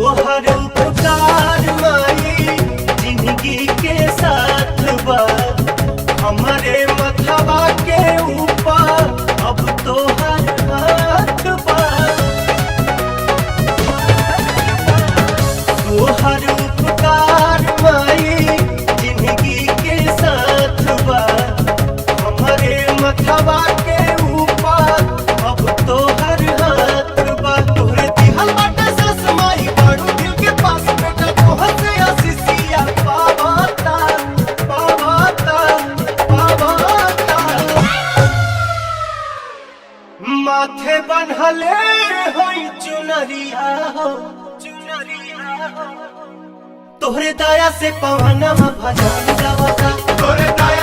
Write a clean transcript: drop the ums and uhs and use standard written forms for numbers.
तोहर उपकार माई जिंदगी के साथ बा हमारे मथवा के ऊपर अब तोहर हाथ बा। तोहर उपकार माई जिंदगी के साथ बा हमारे मथवा के ऊपर अब तोहर हाथ बा। तोहरे दिहल बाटे सस माई बड़ू दिल के पास बेटा तोहर से आशीषिया पावाता पावाता पावाता। माथे बन्हले होई चुनरिया हो चुनरिया हो तोहरे दया से पवनमा भजन गावता तोहरे दया